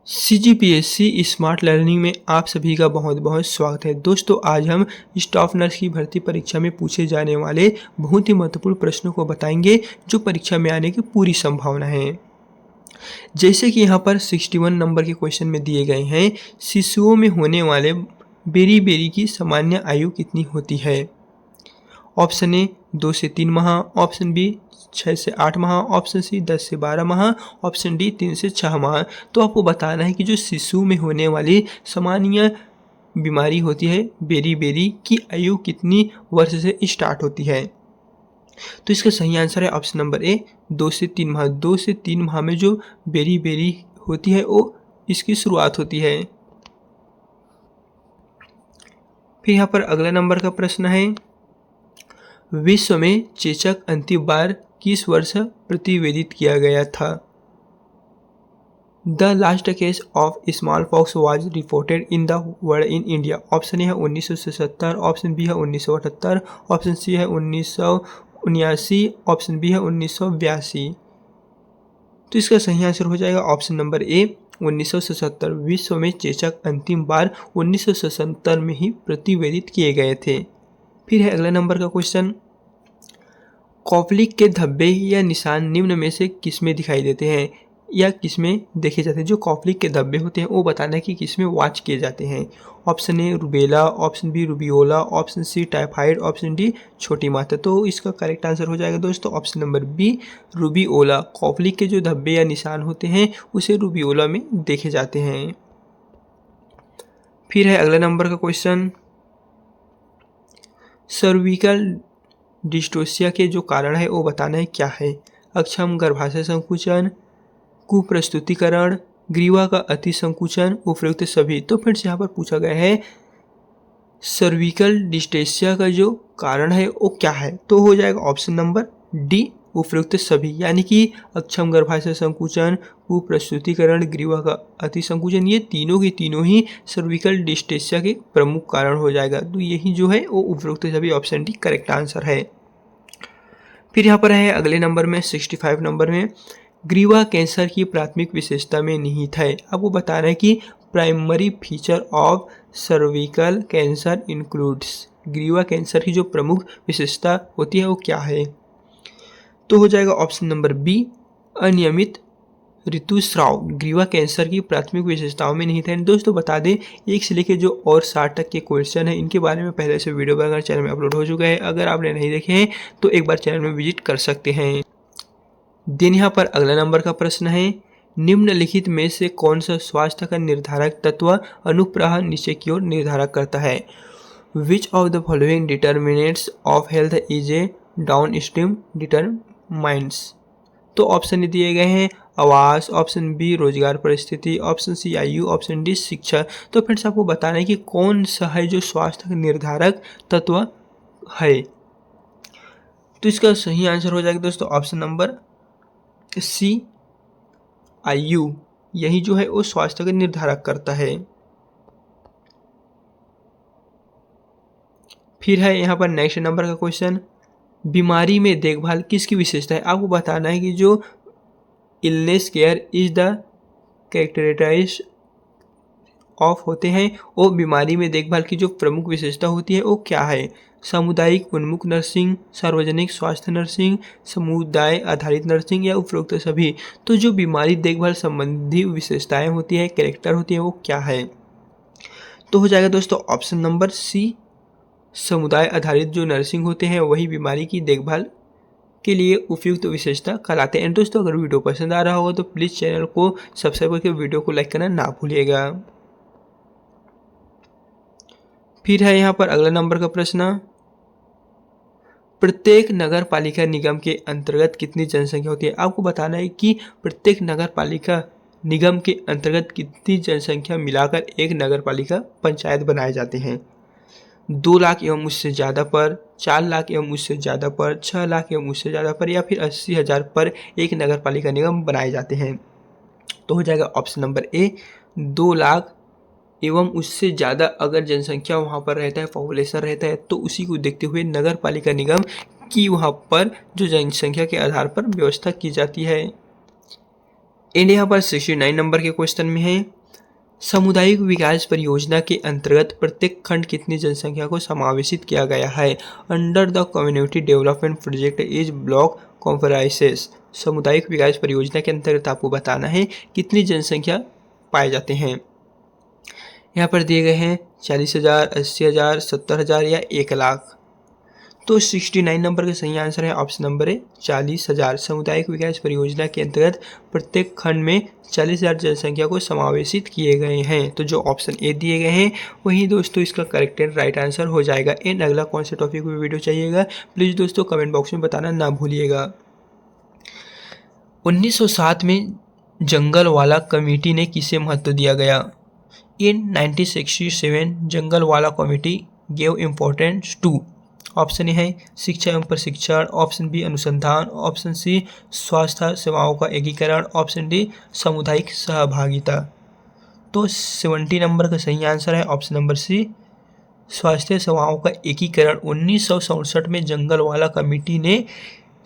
CGPSC smart learning में आप सभी का बहुत बहुत स्वागत है। दोस्तों, आज हम स्टाफ नर्स की भर्ती परीक्षा में पूछे जाने वाले बहुत ही महत्वपूर्ण प्रश्नों को बताएंगे जो परीक्षा में आने की पूरी संभावना है। जैसे कि यहाँ पर 61 नंबर के क्वेश्चन में दिए गए हैं, शिशुओं में होने वाले बेरी की सामान्य आयु कितनी होती है। ऑप्शन ए 2 से 3 माह, ऑप्शन बी 6 से 8 माह, ऑप्शन सी 10 से 12 माह, ऑप्शन डी 3 से 6 माह। तो आपको बताना है कि जो शिशु में होने वाली सामान्य बीमारी होती है बेरी की आयु कितनी वर्ष से स्टार्ट होती है। तो इसका सही आंसर है ऑप्शन नंबर ए 2 से 3 माह। 2 से 3 माह में जो बेरी होती है वो इसकी शुरुआत होती है। फिर यहाँ पर अगला नंबर का प्रश्न है, विश्व में चेचक अंतिम बार किस वर्ष प्रतिवेदित किया गया था। The last case of small pox was reported in the world in India. Option A है 1977, ऑप्शन बी है 1978, ऑप्शन सी है 1979, ऑप्शन बी है 1982। तो इसका सही आंसर हो जाएगा ऑप्शन नंबर ए 1977। विश्व में चेचक अंतिम बार 1977 में ही प्रतिवेदित किए गए थे। फिर है अगला नंबर का क्वेश्चन, कॉप्लिक के धब्बे या निशान निम्न में से किसमें दिखाई देते हैं या किसमें देखे जाते हैं। जो कॉप्लिक के धब्बे होते हैं वो बताना है कि किसमें वॉच किए जाते हैं। Option A rubella, option B rubeola, option C typhoid, option D छोटी मात्रा। तो इसका करेक्ट आंसर हो जाएगा दोस्तों option number B rubeola. Koplik के जो धब्बे या निशान होते हैं उसे रूबियोला में देखे जाते हैं। फिर है अगला नंबर का क्वेश्चन, सर्विकल डिस्टोसिया के जो कारण है वो बताना है क्या है। अक्षम गर्भाशय संकुचन, कुप्रस्तुतिकरण, ग्रीवा का अति संकुचन, उपयुक्त सभी। तो फिर से यहाँ पर पूछा गया है सर्विकल डिस्टोसिया का जो कारण है वो क्या है। तो हो जाएगा ऑप्शन नंबर डी उपयुक्त सभी, यानी कि अक्षम गर्भाशय संकुचन, कुप्रस्तुतिकरण, ग्रीवा का अति संकुचन, ये तीनों की तीनों ही सर्विकल डिस्टोसिया के प्रमुख कारण हो जाएगा। तो यही जो है वो उपयुक्त सभी ऑप्शन डी करेक्ट आंसर है। फिर यहाँ पर है अगले नंबर में 65 नंबर में, ग्रीवा कैंसर की प्राथमिक विशेषता में निहित है। आपको बताना है कि primary feature of cervical cancer includes. ग्रीवा कैंसर की जो प्रमुख विशेषता होती है वो क्या है। तो हो जाएगा ऑप्शन नंबर बी अनियमित ऋतुस्राव। ग्रीवा कैंसर की प्राथमिक विशेषताओं में निहित है। दोस्तों बता दें 1 से लेकर जो और 60 तक के क्वेश्चन है इनके बारे में पहले से वीडियो बनाकर चैनल में अपलोड हो चुका है। अगर आपने नहीं देखे हैं तो एक बार चैनल में विजिट कर सकते हैं। दिन यहाँ पर अगला नंबर का प्रश्न है, निम्नलिखित में से कौन सा स्वास्थ्य का निर्धारक तत्व अनुप्रह नीचे की ओर निर्धारक करता है। Which of the following determinants of health is a down stream determines. तो ऑप्शन दिए गए हैं आवास, ऑप्शन बी रोजगार परिस्थिति, ऑप्शन सी आयु, ऑप्शन डी शिक्षा। तो फिर से आपको बताना है कि कौन सा है जो स्वास्थ्य का निर्धारक तत्व है। तो इसका सही आंसर हो जाएगा दोस्तों ऑप्शन नंबर सी आयु, यही जो है वो स्वास्थ्य का निर्धारक करता है। फिर है यहाँ पर नेक्स्ट नंबर का क्वेश्चन, बीमारी में देखभाल किसकी विशेषता है। आपको बताना है कि जो illness care is the characterise of होते हैं वो बीमारी में देखभाल की जो प्रमुख विशेषता होती है वो क्या है। सामुदायिक उन्मुख नर्सिंग, सार्वजनिक स्वास्थ्य नर्सिंग, समुदाय आधारित नर्सिंग या उपरोक्त सभी। तो जो बीमारी देखभाल संबंधी विशेषताएं होती है, कैरेक्टर होती है, वो क्या है। तो हो जाएगा दोस्तों ऑप्शन नंबर सी समुदाय आधारित जो नर्सिंग होते हैं वही बीमारी की देखभाल के लिए उपयुक्त विशेषता कहलाते हैं। दोस्तों अगर वीडियो पसंद आ रहा होगा तो प्लीज़ चैनल को सब्सक्राइब करके वीडियो को लाइक करना ना भूलिएगा। फिर है यहाँ पर अगला नंबर का प्रश्न, प्रत्येक नगर पालिका निगम के अंतर्गत कितनी जनसंख्या होती है। आपको बताना है कि प्रत्येक नगर पालिका निगम के अंतर्गत कितनी जनसंख्या मिलाकर एक नगर पालिका पंचायत बनाए जाते हैं। 2 लाख एवं उससे ज़्यादा पर, 4 लाख एवं उससे ज़्यादा पर, 6 लाख एवं उससे ज़्यादा पर या फिर 80,000 पर एक नगर पालिका निगम बनाए जाते हैं। तो हो जाएगा ऑप्शन नंबर ए 2 लाख एवं उससे ज़्यादा अगर जनसंख्या वहाँ पर रहता है, पॉपुलेशन रहता है, तो उसी को देखते हुए नगर पालिका निगम की वहाँ पर जो जनसंख्या के आधार पर व्यवस्था की जाती है। एंड यहाँ पर 69 नंबर के क्वेश्चन में है, सामुदायिक विकास परियोजना के अंतर्गत प्रत्येक खंड कितनी जनसंख्या को समावेशित किया गया है? Under the community development project is block conferences. सामुदायिक विकास परियोजना के अंतर्गत आपको बताना है कितनी जनसंख्या पाए जाते हैं। यहाँ पर दिए गए हैं 40,000, 80,000, 70,000 या 1,00,000। तो 69 नंबर का सही आंसर है ऑप्शन नंबर है 40,000। सामुदायिक विकास परियोजना के अंतर्गत प्रत्येक खंड में 40,000 जनसंख्या को समावेशित किए गए हैं। तो जो ऑप्शन ए दिए गए हैं वही दोस्तों इसका करेक्ट एंड राइट आंसर हो जाएगा। एंड अगला कौन से टॉपिक पे वीडियो चाहिएगा प्लीज़ दोस्तों कमेंट बॉक्स में बताना ना भूलिएगा। 1907 में जंगल वाला कमेटी ने किसे महत्व दिया गया? इन 1967 Jungalwalla committee gave importance to. Option A है शिक्षा एवं प्रशिक्षण, ऑप्शन बी अनुसंधान, ऑप्शन सी स्वास्थ्य सेवाओं का एकीकरण, ऑप्शन डी सामुदायिक सहभागिता। तो 70 नंबर का सही आंसर है ऑप्शन नंबर सी स्वास्थ्य सेवाओं का एकीकरण। 1967 में जंगल वाला कमेटी ने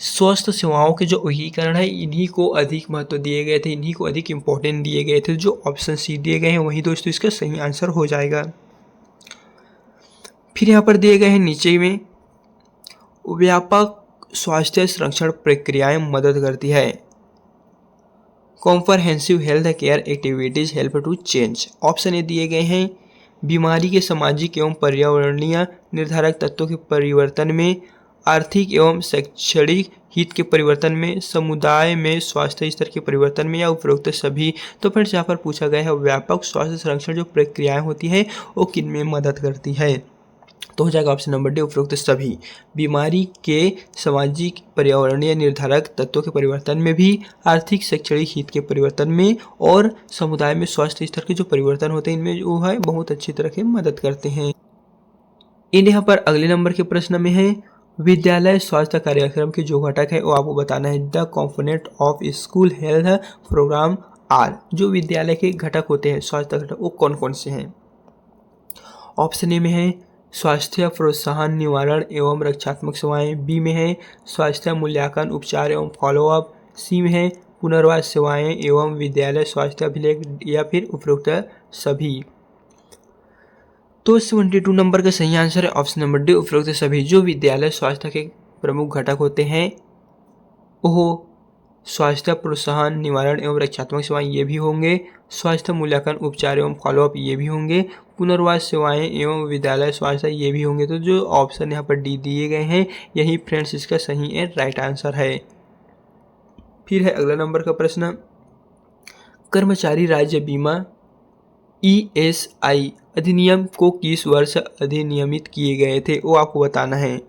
स्वास्थ्य सेवाओं के जो एकीकरण है इन्हीं को अधिक महत्व दिए गए थे, इन्हीं को अधिक इम्पोर्टेंट दिए गए थे। जो ऑप्शन सी दिए गए हैं वही दोस्तों इसका सही आंसर हो जाएगा। फिर यहाँ पर दिए गए हैं नीचे में व्यापक स्वास्थ्य संरक्षण प्रक्रियाएं मदद करती है। Comprehensive health care activities help to change. Option A दिए गए हैं बीमारी के सामाजिक एवं पर्यावरणीय निर्धारक तत्वों के परिवर्तन में, आर्थिक एवं शैक्षणिक हित के परिवर्तन में, समुदाय में स्वास्थ्य स्तर के परिवर्तन में, या उपरोक्त सभी। तो फ्रेंड्स यहाँ पर पूछा गया है व्यापक स्वास्थ्य संरक्षण जो प्रक्रियाएं होती है वो किन में मदद करती है? तो हो जाएगा ऑप्शन नंबर डी उपरोक्त सभी। बीमारी के सामाजिक पर्यावरणीय निर्धारक तत्वों के परिवर्तन में भी, आर्थिक शैक्षणिक हित के परिवर्तन में और समुदाय में स्वास्थ्य स्तर के जो परिवर्तन होते हैं इनमें जो है बहुत अच्छी तरह से मदद करते हैं। यहाँ पर अगले नंबर के प्रश्न में है विद्यालय स्वास्थ्य कार्यक्रम के जो घटक है वो आपको बताना है। The component of school health program are. जो विद्यालय के घटक होते हैं स्वास्थ्य घटक वो कौन कौन से हैं? ऑप्शन ए में है स्वास्थ्य प्रोत्साहन निवारण एवं रक्षात्मक सेवाएं, बी में है स्वास्थ्य मूल्यांकन उपचार एवं फॉलोअप, सी में है पुनर्वास सेवाएं एवं विद्यालय स्वास्थ्य अभिलेख, या फिर उपरोक्त सभी। तो 72 नंबर का सही आंसर है ऑप्शन नंबर डी उपरोक्त सभी। जो विद्यालय स्वास्थ्य के प्रमुख घटक होते हैं वो स्वास्थ्य प्रोत्साहन निवारण एवं रक्षात्मक सेवाएं ये भी होंगे, स्वास्थ्य मूल्यांकन उपचार एवं फॉलोअप ये भी होंगे, पुनर्वास सेवाएं एवं विद्यालय स्वास्थ्य ये भी होंगे। तो जो ऑप्शन यहाँ पर डी दिए गए हैं यही फ्रेंड्स इसका सही एंड राइट आंसर है। फिर है अगला नंबर का प्रश्न कर्मचारी राज्य बीमा ESI अधिनियम को किस वर्ष अधिनियमित किए गए थे वो आपको बताना है।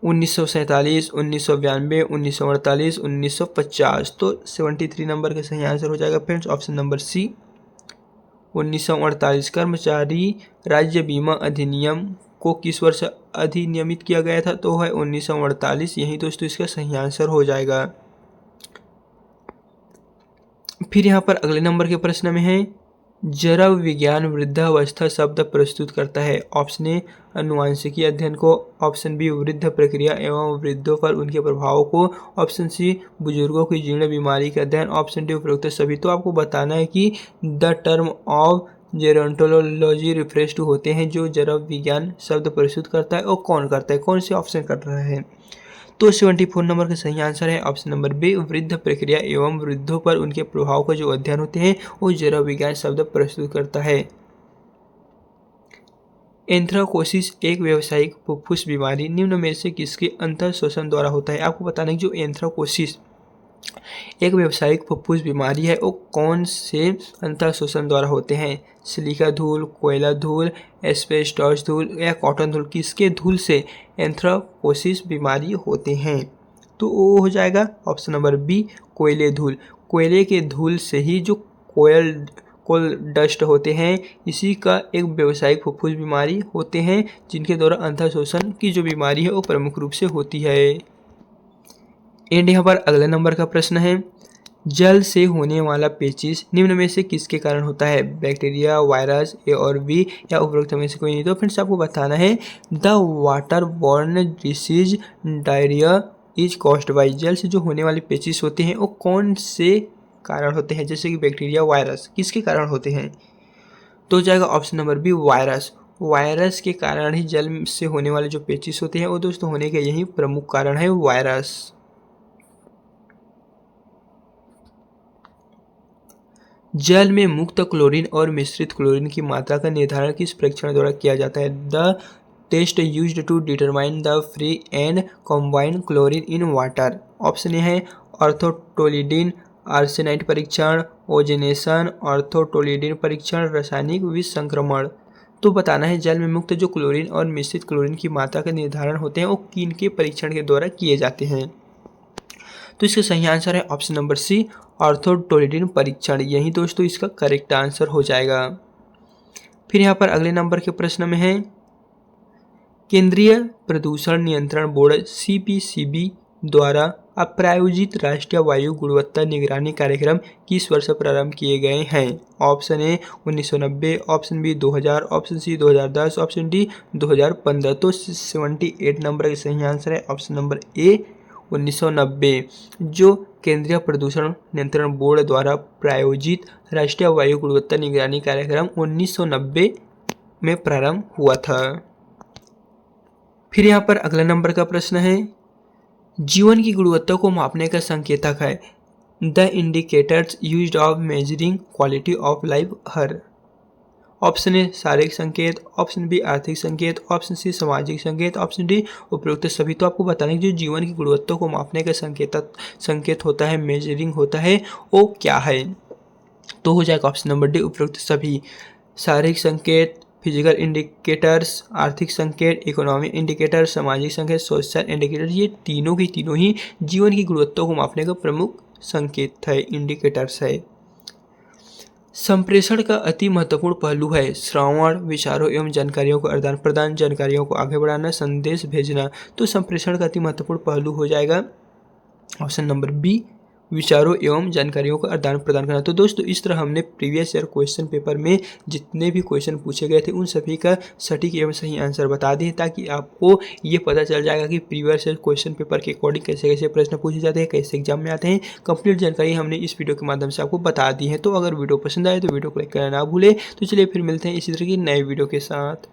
1947, 1992, 1948, 1950। तो 73 नंबर का सही आंसर हो जाएगा फ्रेंड्स ऑप्शन नंबर सी 1948। कर्मचारी राज्य बीमा अधिनियम को किस वर्ष अधिनियमित किया गया था? तो है 1948। यही दोस्तों इसका सही आंसर हो जाएगा। फिर यहाँ पर अगले नंबर के प्रश्न में है जैव विज्ञान वृद्धावस्था शब्द प्रस्तुत करता है। ऑप्शन ए अनुवांशिकी अध्ययन को, ऑप्शन बी वृद्ध प्रक्रिया एवं वृद्धों पर उनके प्रभावों को, ऑप्शन सी बुजुर्गों की जीर्ण बीमारी का अध्ययन, ऑप्शन डी उपरोक्त सभी। तो आपको बताना है कि the term of gerontology reference to होते हैं जो जैव विज्ञान शब्द प्रस्तुत करता है और कौन करता है, कौन से ऑप्शन कर रहा है? तो 74 नंबर का सही आंसर है ऑप्शन नंबर बी वृद्ध प्रक्रिया एवं वृद्धों पर उनके प्रभाव का जो अध्ययन होते हैं वो जैव विज्ञान शब्द प्रस्तुत करता है। एंथ्राकोसिस एक व्यावसायिक फुफ्फुस बीमारी निम्न में से किसके अंतर शोषण द्वारा होता है? आपको बताना है कि जो एंथ्राकोसिस एक व्यावसायिक फुफ्फुस बीमारी है वो कौन से अंतर शोषण द्वारा होते हैं? सिलिका धूल, कोयला धूल, एस्बेस्टॉस धूल या कॉटन धूल, किसके धूल से एंथ्राकोसिस बीमारी होते हैं? तो वो हो जाएगा ऑप्शन नंबर बी कोयले धूल। कोयले के धूल से ही जो कोल डस्ट होते हैं इसी का एक व्यावसायिक फुफ्फुस बीमारी होते हैं जिनके द्वारा अंतर शोषण की जो बीमारी है वो प्रमुख रूप से होती है। एंड यहाँ पर अगले नंबर का प्रश्न है जल से होने वाला पेचिश निम्न में से किसके कारण होता है? बैक्टीरिया, वायरस, ए और बी, या उपरोक्त में से कोई नहीं। तो फ्रेंड्स आपको बताना है the water borne disease diarrhoea is caused by. जल से जो होने वाले पेचिश होते हैं वो कौन से कारण होते हैं, जैसे कि बैक्टीरिया, वायरस, किसके कारण होते हैं? तो हो जाएगा option number B virus. Virus के कारण ही जल से होने वाले जो पेचिश होते हैं वो दोस्तों होने के यही प्रमुख कारण है वायरस। जल में मुक्त क्लोरीन और मिश्रित क्लोरीन की मात्रा का निर्धारण किस परीक्षण द्वारा किया जाता है? The test used to determine the free and combined chlorine in water. Option A है ऑर्थोटोलिडीन आर्सेनाइड परीक्षण, ओजेनेशन, ऑर्थोटोलिडीन परीक्षण, रासायनिक विसंक्रमण। तो बताना है जल में मुक्त जो क्लोरीन और मिश्रित क्लोरीन की मात्रा का निर्धारण होते हैं वो किन के परीक्षण के द्वारा किए जाते हैं? तो इसका सही आंसर है ऑप्शन नंबर सी ऑर्थोटोलिडीन परीक्षण। यही दोस्तों इसका करेक्ट आंसर हो जाएगा। फिर यहाँ पर अगले नंबर के प्रश्न में है केंद्रीय प्रदूषण नियंत्रण बोर्ड CPCB द्वारा प्रायोजित राष्ट्रीय वायु गुणवत्ता निगरानी कार्यक्रम किस वर्ष प्रारंभ किए गए हैं? Option A 1990, option B 2000, option C 2010, option D 2015। तो 78 नंबर का सही आंसर है ऑप्शन नंबर ए 1990। जो केंद्रीय प्रदूषण नियंत्रण बोर्ड द्वारा प्रायोजित राष्ट्रीय वायु गुणवत्ता निगरानी कार्यक्रम 1990 में प्रारंभ हुआ था। फिर यहाँ पर अगला नंबर का प्रश्न है जीवन की गुणवत्ता को मापने का संकेतक है the indicators used of measuring quality of life her. Option A शारीरिक संकेत, ऑप्शन बी आर्थिक संकेत, ऑप्शन सी सामाजिक संकेत, ऑप्शन डी उपरोक्त सभी। तो आपको बताने जो जीवन की गुणवत्ता को मापने का संकेत होता है, मेजरिंग होता है, वो क्या है? तो हो जाएगा ऑप्शन नंबर डी उपरोक्त सभी। शारीरिक संकेत, फिजिकल इंडिकेटर्स, आर्थिक संकेत, इकोनॉमिक इंडिकेटर, सामाजिक संकेत, सोशल इंडिकेटर, ये तीनों की तीनों ही जीवन की गुणवत्ता को मापने का प्रमुख संकेत है, इंडिकेटर्स है। संप्रेषण का अति महत्वपूर्ण पहलू है श्रवण, विचारों एवं जानकारियों को आदान प्रदान, जानकारियों को आगे बढ़ाना, संदेश भेजना। तो संप्रेषण का अति महत्वपूर्ण पहलू हो जाएगा ऑप्शन नंबर बी विचारों एवं जानकारियों का आदान प्रदान करना। तो दोस्तों इस तरह हमने प्रीवियस ईयर क्वेश्चन पेपर में जितने भी क्वेश्चन पूछे गए थे उन सभी का सटीक एवं सही आंसर बता दिए, ताकि आपको ये पता चल जाएगा कि प्रीवियस ईयर क्वेश्चन पेपर के अकॉर्डिंग कैसे कैसे प्रश्न पूछे जाते हैं, कैसे एग्जाम में आते हैं। कंप्लीट जानकारी हमने इस वीडियो के माध्यम से आपको बता दी है। तो अगर वीडियो पसंद आए तो वीडियो को लाइक करना ना भूले। तो चलिए फिर मिलते हैं इसी तरह की नए वीडियो के साथ।